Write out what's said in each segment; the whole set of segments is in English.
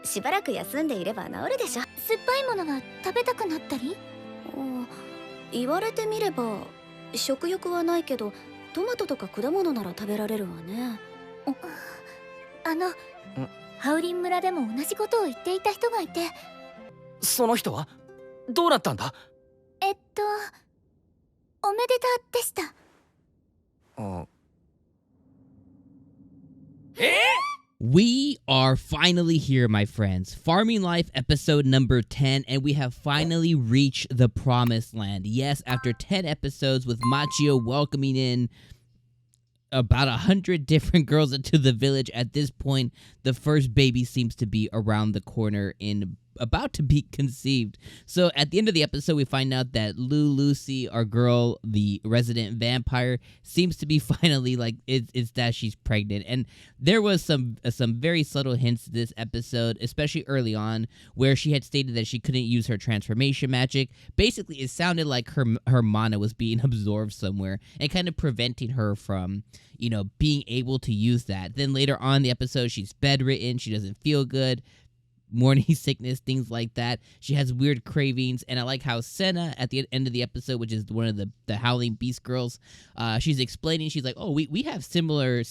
しばらく休んでいれば治るでしょ。酸っぱいものが食べたくなったり？言われてみれば食欲はないけどトマトとか果物なら食べられるわね。ハウリン村でも同じことを言っていた人がいて。その人はどうなったんだ？おめでたでした。We are finally here, my friends. Farming Life episode number 10, and we have finally reached the promised land. Yes, after 10 episodes with Machio welcoming in about 100 different girls into the village, at this point, the first baby seems to be around the corner in about to be conceived. So at the end of the episode, we find out that Lucy, our girl, the resident vampire, seems to be finally like it's that she's pregnant. And there was some very subtle hints this episode, especially early on, where she had stated that she couldn't use her transformation magic. Basically, it sounded like her mana was being absorbed somewhere and kind of preventing her from, being able to use that. Then later on in the episode, she's bedridden, she doesn't feel good, morning sickness, things like that. She has weird cravings, and I like how Senna, at the end of the episode, which is one of the Howling Beast girls, she's explaining, she's like, we have similar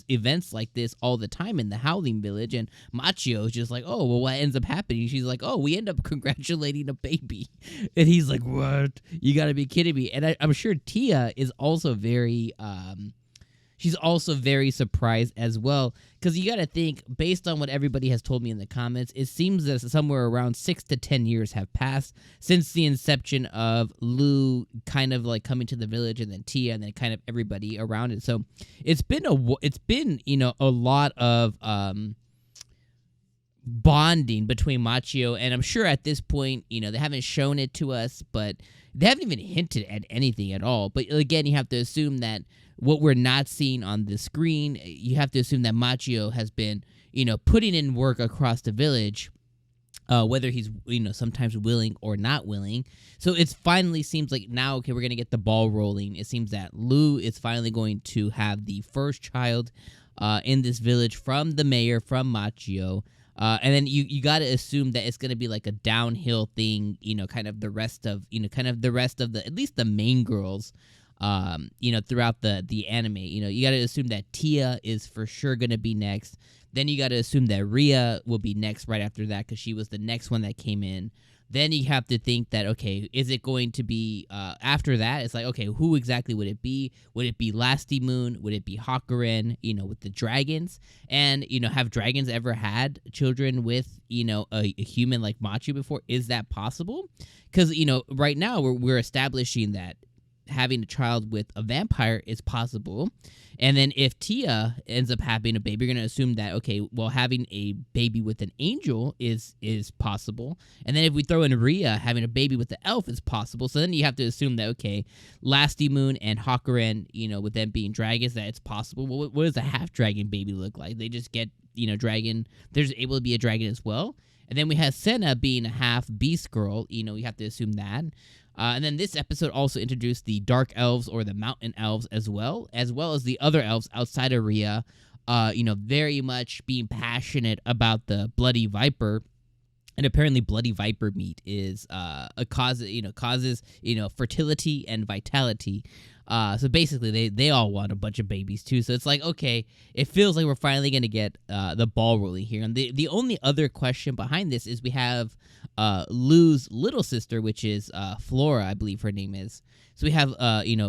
events like this all the time in the Howling Village, and Machio is just like, what ends up happening? She's like, we end up congratulating a baby. And he's like, what? You gotta be kidding me. And I'm sure Tia is also very, she's also very surprised as well, because you got to think, based on what everybody has told me in the comments, it seems that somewhere around 6 to 10 years have passed since the inception of Lou kind of like coming to the village, and then Tia, and then kind of everybody around it. So it's been a lot of bonding between Machio, and I'm sure at this point, they haven't shown it to us, but they haven't even hinted at anything at all. But again, you have to assume that what we're not seeing on the screen, you have to assume that Machio has been, putting in work across the village, whether he's, sometimes willing or not willing. So it finally seems like now, okay, we're going to get the ball rolling. It seems that Lou is finally going to have the first child in this village from the mayor, from Machio. And then you got to assume that it's going to be like a downhill thing, kind of the rest of the, at least the main girls, throughout the anime. You got to assume that Tia is for sure going to be next. Then you got to assume that Rhea will be next right after that, because she was the next one that came in. Then you have to think that, okay, is it going to be, after that, it's like, okay, who exactly would it be? Would it be Lasty Moon? Would it be Hakuren, with the dragons? And, have dragons ever had children with, a human like Machi before? Is that possible? Because, right now we're establishing that having a child with a vampire is possible. And then if Tia ends up having a baby, you're going to assume that, okay, well, having a baby with an angel is possible. And then if we throw in Rhea, having a baby with the elf is possible. So then you have to assume that, okay, Lasty Moon and Hakuren, with them being dragons, that it's possible. Well, what does a half-dragon baby look like? They just get, dragon. They're just able to be a dragon as well. And then we have Senna being a half-beast girl. You have to assume that. And then this episode also introduced the Dark Elves, or the Mountain Elves, as well as the other elves outside of Rhea, very much being passionate about the Bloody Viper. And apparently Bloody Viper meat is causes fertility and vitality. So basically they all want a bunch of babies too. So it's like, okay, it feels like we're finally going to get the ball rolling here. And the only other question behind this is we have Lou's little sister, which is Flora, I believe her name is. So we have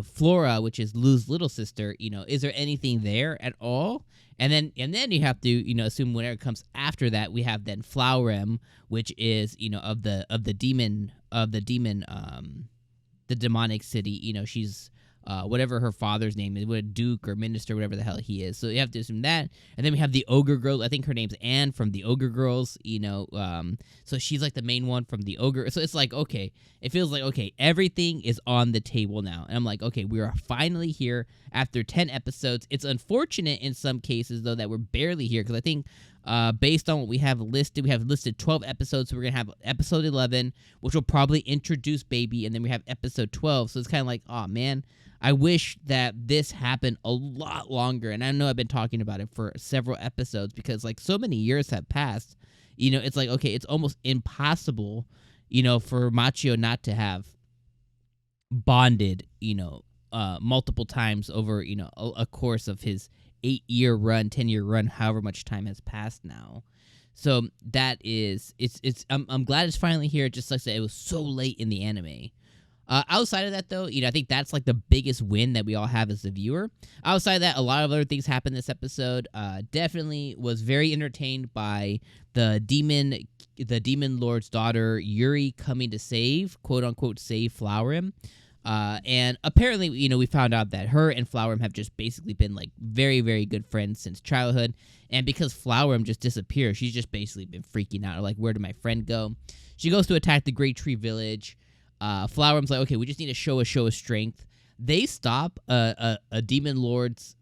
Flora, which is Lou's little sister. Is there anything there at all? And then you have to assume whenever it comes after that, we have then Florem, which is of the demonic city. She's whatever her father's name is, what duke or minister, whatever the hell he is. So you have to assume that. And then we have the ogre girl. I think her name's Anne from the Ogre Girls. So she's like the main one from the ogre. So it's like, okay, it feels like, okay, everything is on the table now. And I'm like, okay, we are finally here after 10 episodes. It's unfortunate in some cases though that we're barely here, because I think based on what we have listed 12 episodes. So we're gonna have episode 11, which will probably introduce baby, and then we have episode 12. So it's kind of like, oh man, I wish that this happened a lot longer. And I know I've been talking about it for several episodes, because like so many years have passed. It's like, okay, it's almost impossible, for Machio not to have bonded, multiple times over, a course of his 8-year run, 10-year run, however much time has passed now. So that is, I'm glad it's finally here. Just like I said, it was so late in the anime. Outside of that, though, I think that's like the biggest win that we all have as the viewer. Outside of that, a lot of other things happened this episode. Definitely was very entertained by the demon lord's daughter Yuri coming to save, quote unquote, save Flowerim. And apparently, we found out that her and Flowerim have just basically been like very, very good friends since childhood. And because Flowerim just disappeared, she's just basically been freaking out. Like, where did my friend go? She goes to attack the Great Tree Village. Flowerim's like, okay, we just need to show a strength. They stop a demon lord's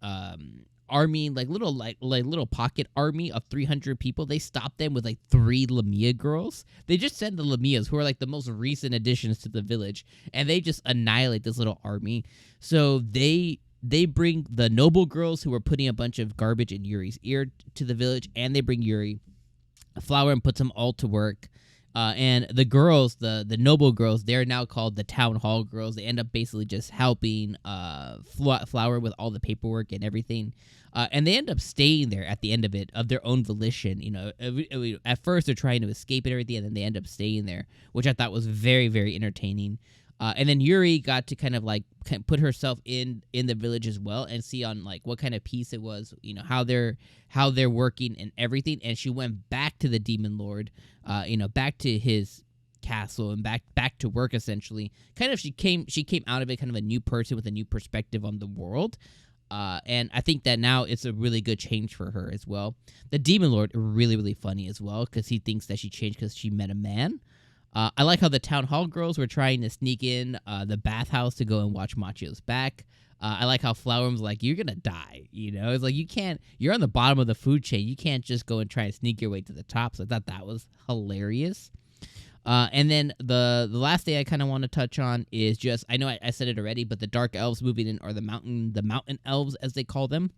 army, like little pocket army of 300 people. They stop them with like 3 Lamia girls. They just send the Lamias, who are like the most recent additions to the village, and they just annihilate this little army. So they bring the noble girls who are putting a bunch of garbage in Yuri's ear to the village, and they bring Yuri. Flowerim puts them all to work. And the girls, the noble girls, they're now called the town hall girls. They end up basically just helping Flower with all the paperwork and everything. And they end up staying there at the end of it of their own volition. At first they're trying to escape and everything, and then they end up staying there, which I thought was very, very entertaining. And then Yuri got to kind of put herself in the village as well and see on like what kind of peace it was, how they're working and everything. And she went back to the Demon Lord, back to his castle and back to work essentially. Kind of she came out of it kind of a new person with a new perspective on the world. And I think that now it's a really good change for her as well. The Demon Lord, really, really funny as well, because he thinks that she changed because she met a man. I like how the town hall girls were trying to sneak in the bathhouse to go and watch Machio's back. I like how Flowerim's like, you're gonna die, It's like, you're on the bottom of the food chain. You can't just go and try and sneak your way to the top. So I thought that was hilarious. And then the last thing I kind of want to touch on is just, I know I said it already, but the dark elves moving in, or the mountain elves as they call them.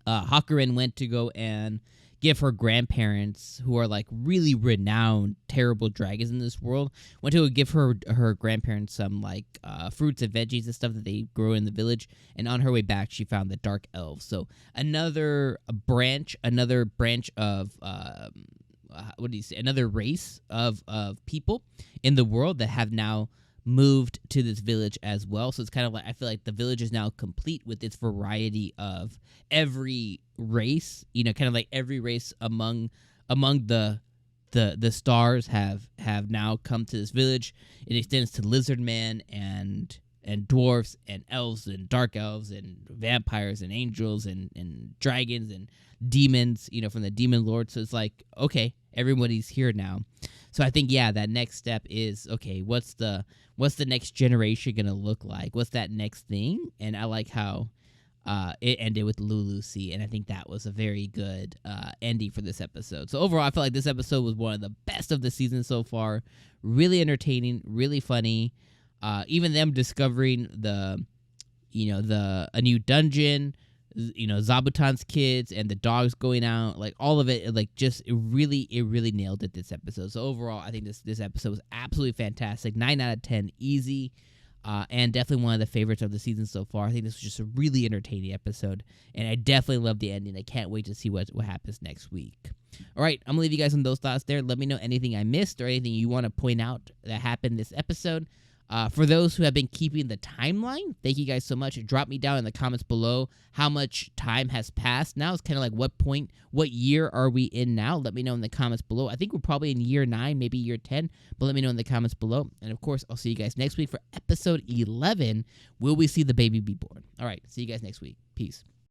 Hakuren went to go and give her grandparents, who are like really renowned terrible dragons in this world, went to give her grandparents some like fruits and veggies and stuff that they grow in the village. And on her way back, she found the dark elves. So another branch of another race of people in the world that have now moved to this village as well. So it's kind of like, I feel like the village is now complete with its variety of every race, kind of like every race among the stars have now come to this village. It extends to lizard men and dwarfs and elves and dark elves and vampires and angels and dragons and demons, from the demon lord. So it's like, okay, everybody's here now. So I think, that next step is, okay, what's the next generation gonna look like? What's that next thing? And I like how it ended with Lulusi, and I think that was a very good ending for this episode. So overall, I feel like this episode was one of the best of the season so far. Really entertaining, really funny. Even them discovering a new dungeon, Zabuton's kids and the dogs going out, like all of it, like just it really nailed it this episode. So overall, I think this episode was absolutely fantastic. 9 out of 10, easy, and definitely one of the favorites of the season so far. I think this was just a really entertaining episode, and I definitely love the ending. I can't wait to see what happens next week. All right, I'm gonna leave you guys on those thoughts there. Let me know anything I missed or anything you want to point out that happened this episode. For those who have been keeping the timeline, thank you guys so much. Drop me down in the comments below how much time has passed now. It's kind of like what year are we in now? Let me know in the comments below. I think we're probably in year 9, maybe year 10, but let me know in the comments below. And of course, I'll see you guys next week for episode 11. Will we see the baby be born? All right, see you guys next week. Peace.